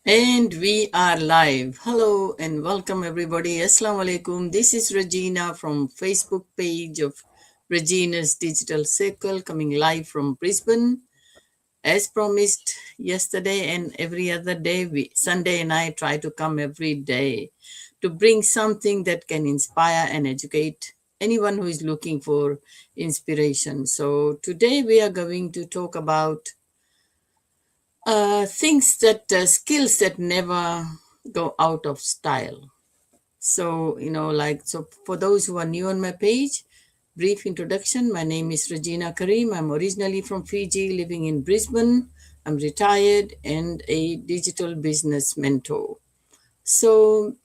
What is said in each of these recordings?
And we are live. Hello and welcome everybody. Assalamu alaikum. This is Regina from Facebook page of Regina's Digital Circle coming live from Brisbane. As promised yesterday and every other day, Sunday and I try to come every day to bring something that can inspire and educate anyone who is looking for inspiration. So today we are going to talk about skills that never go out of style. So for those who are new on my page, brief introduction. My name is Regina Karim. I'm originally from Fiji, living in Brisbane. I'm retired and a digital business mentor. So,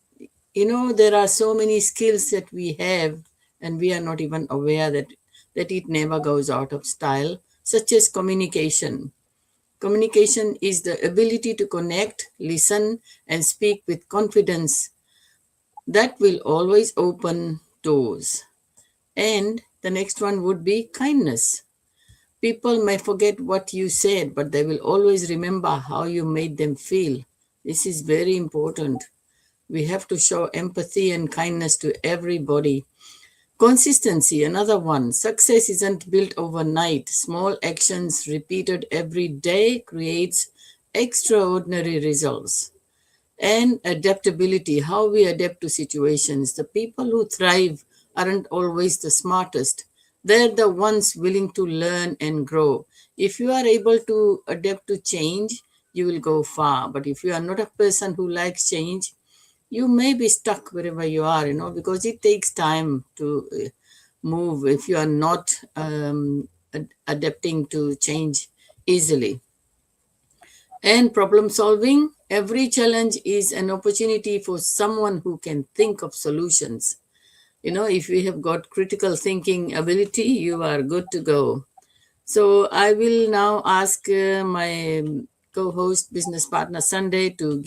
there are so many skills that we have, and we are not even aware that it never goes out of style, such as communication. Communication is the ability to connect, listen, and speak with confidence. That will always open doors. And the next one would be kindness. People may forget what you said, but they will always remember how you made them feel. This is very important. We have to show empathy and kindness to everybody. Consistency, another one. Success isn't built overnight. Small actions repeated every day creates extraordinary results. And adaptability, how we adapt to situations. The people who thrive aren't always the smartest. They're the ones willing to learn and grow. If you are able to adapt to change, you will go far. But if you are not a person who likes change, you may be stuck wherever you are, because it takes time to move if you are not adapting to change easily. And problem solving, every challenge is an opportunity for someone who can think of solutions. If you have got critical thinking ability, you are good to go. So I will now ask my co-host, business partner Sunday, to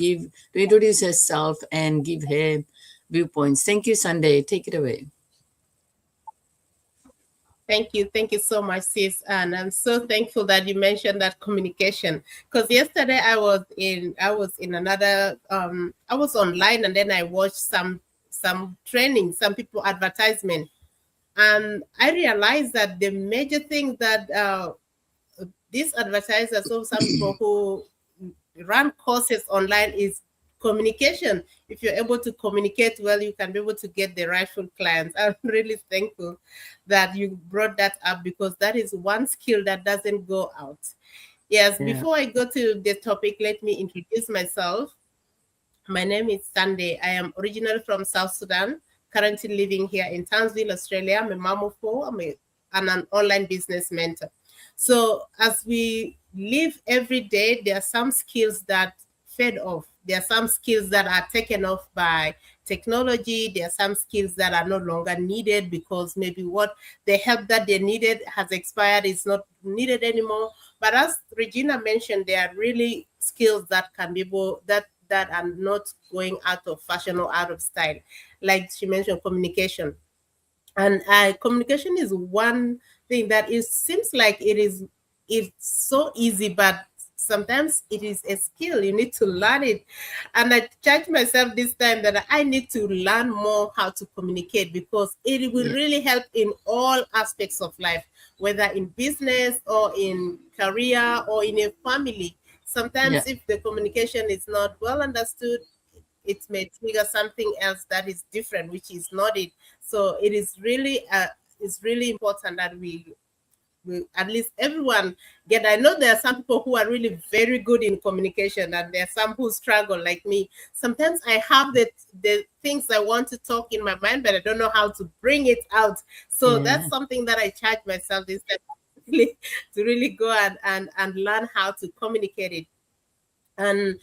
introduce herself and give her viewpoints. Thank you, Sunday. Take it away. Thank you. Thank you so much, sis. And I'm so thankful that you mentioned that communication. Because yesterday I was in another I was online, and then I watched some training, some people advertisement. And I realized that the major thing that these advertisers, so some people who run courses online, is communication. If you're able to communicate well, you can be able to get the rightful clients. I'm really thankful that you brought that up, because that is one skill that doesn't go out. Yes, Yeah. before I go to the topic, let me introduce myself. My name is Sunday. I am originally from South Sudan, currently living here in Townsville, Australia. I'm a mom of four. I'm an online business mentor. So as we live every day, there are some skills that fade off. There are some skills that are taken off by technology. There are some skills that are no longer needed because maybe what the help that they needed has expired, is not needed anymore. But as Regina mentioned, there are really skills that can be able that are not going out of fashion or out of style. Like she mentioned, communication. And communication is one thing that it seems like it's so easy, but sometimes it is a skill. You need to learn it. And I charge myself this time that I need to learn more how to communicate, because it will Yeah. really help in all aspects of life, whether in business or in career or in a family. Yeah. Sometimes if the communication is not well understood, it may trigger something else that is different, which is not it. So it is really it's really important that we at least everyone get. I know there are some people who are really very good in communication, and there are some who struggle like me. Sometimes I have the things I want to talk in my mind, but I don't know how to bring it out. So Yeah. that's something that I charge myself this time to really go and learn how to communicate it. And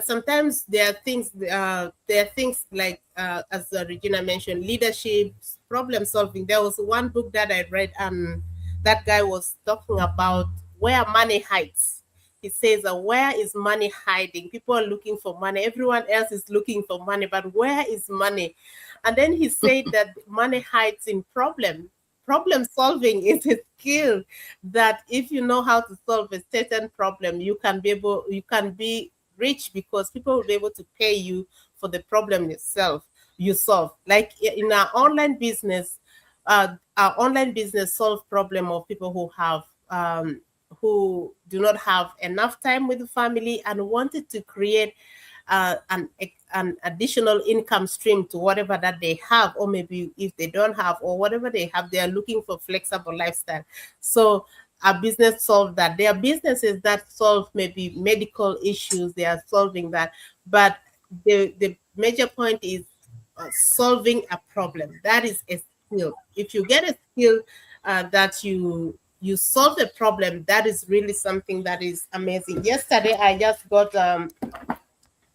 sometimes there are things like as Regina mentioned, leadership, problem solving. There was one book that I read, and that guy was talking about where money hides. He says, where is money hiding? People are looking for money, everyone else is looking for money, but where is money? And then he said that money hides in problem solving is a skill that if you know how to solve a certain problem, you can be rich because people will be able to pay you for the problem itself you solve. Like in our online business solve problem of people who do not have enough time with the family and wanted to create an additional income stream to whatever that they have, or maybe if they don't have, or whatever they have, they are looking for flexible lifestyle. So our business solve that. There are businesses that solve maybe medical issues, they are solving that. But the major point is solving a problem. That is a skill. If you get a skill that you solve a problem, that is really something that is amazing. Yesterday I just got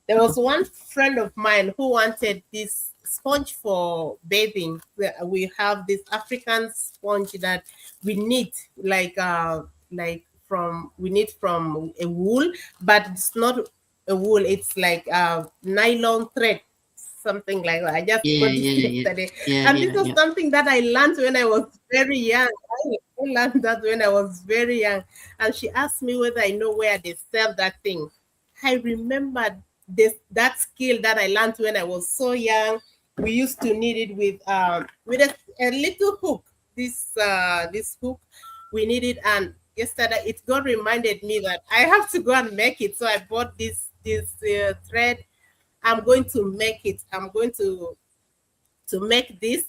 there was one friend of mine who wanted this sponge for bathing. We have this African sponge that we knit we knit from a wool, but it's not a wool. It's like nylon thread, something like that. I just Yeah, got this yeah, yeah, yesterday, yeah, and yeah, this was yeah. something that I learned when I was very young. I learned that when I was very young, and she asked me whether I know where they sell that thing. I remembered that skill that I learned when I was so young. We used to knit it with a little hook. This hook we needed, and yesterday it got reminded me that I have to go and make it. So I bought this thread. I'm going to make it. I'm going to make this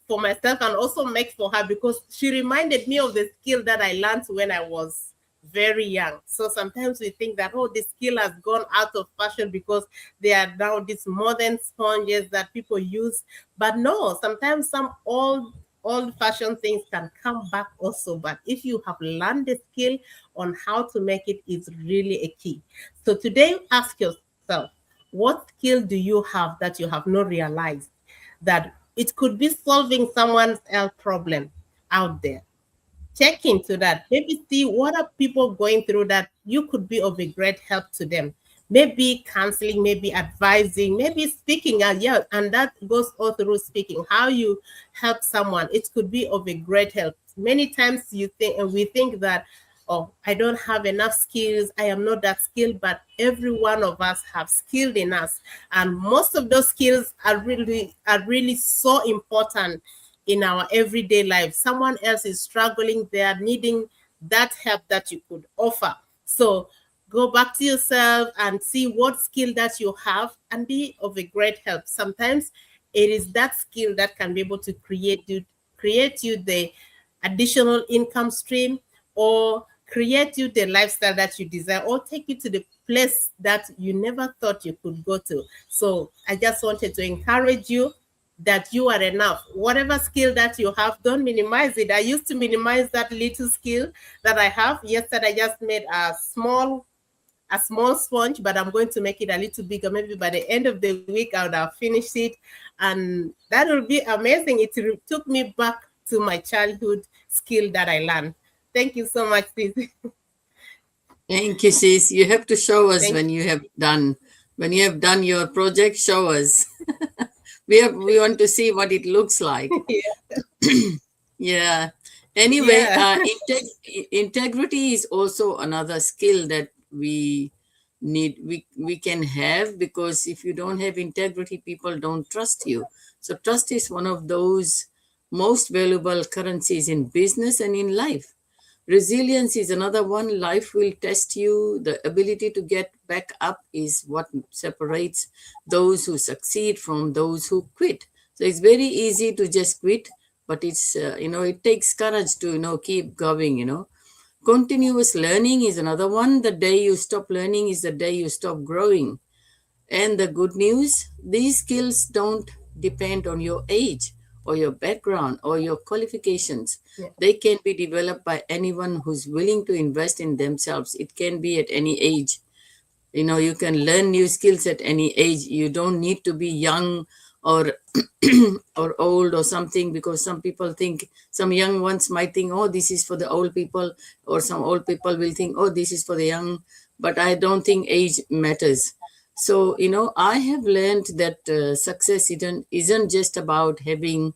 for myself and also make for her, because she reminded me of the skill that I learned when I was very young. So sometimes we think that, oh, the skill has gone out of fashion because there are now these modern sponges that people use. But no, sometimes some old fashioned things can come back also. But if you have learned the skill on how to make it, is really a key. So today, ask yourself, what skill do you have that you have not realized that it could be solving someone's else problem out there? Check into that. Maybe see what are people going through that you could be of a great help to them. Maybe counseling, maybe advising, maybe speaking. Yeah, and that goes all through speaking. How you help someone, it could be of a great help. Many times you think, and we think that, oh, I don't have enough skills, I am not that skilled, but every one of us have skilled in us. And most of those skills are really so important in our everyday life. Someone else is struggling, they are needing that help that you could offer. So go back to yourself and see what skill that you have and be of a great help. Sometimes it is that skill that can be able to create you the additional income stream, or create you the lifestyle that you desire, or take you to the place that you never thought you could go to. So I just wanted to encourage you that you are enough. Whatever skill that you have, don't minimize it. I used to minimize that little skill that I have. Yesterday, I just made a small sponge, but I'm going to make it a little bigger. Maybe by the end of the week, I would have finished it. And that will be amazing. It took me back to my childhood skill that I learned. Thank you so much, sis. Thank you, sis. You have to show us Thank when you have done your project. Show us. We want to see what it looks like. you. Yeah. Anyway, Yeah. integrity is also another skill that we need. We can have, because if you don't have integrity, people don't trust you. So trust is one of those most valuable currencies in business and in life. Resilience is another one. Life will test you. The ability to get back up is what separates those who succeed from those who quit. So it's very easy to just quit, but it takes courage to keep going. Continuous learning is another one. The day you stop learning is the day you stop growing. And the good news, these skills don't depend on your age or your background or your qualifications. Yeah. They can be developed by anyone who's willing to invest in themselves. It can be at any age. You can learn new skills at any age. You don't need to be young or or old or something, because some young ones might think, oh, this is for the old people, or some old people will think, oh, this is for the young. But I don't think age matters. So I have learned that success isn't just about having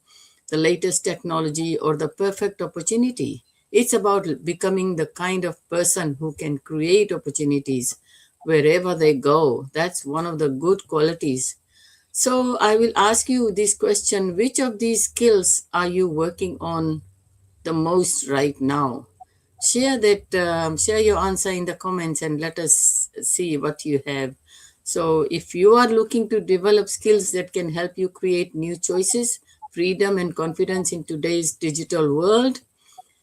the latest technology or the perfect opportunity. It's about becoming the kind of person who can create opportunities wherever they go. That's one of the good qualities. So I will ask you this question: which of these skills are you working on the most right now? Share your answer in the comments and let us see what you have. So if you are looking to develop skills that can help you create new choices, freedom and confidence in today's digital world,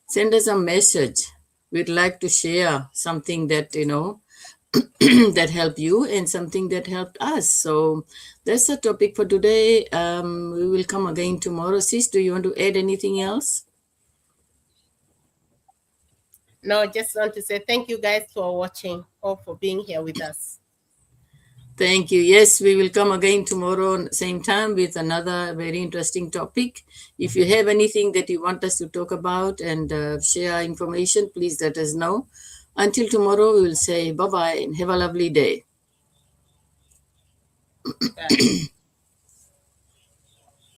send us a message. We'd like to share something that that helped you and something that helped us. So that's the topic for today. We will come again tomorrow. Sis, do you want to add anything else? No, just want to say thank you guys for watching or for being here with us. Thank you. Yes, we will come again tomorrow, same time, with another very interesting topic. If you have anything that you want us to talk about and share information, please let us know. Until tomorrow, we will say bye-bye and have a lovely day. Bye.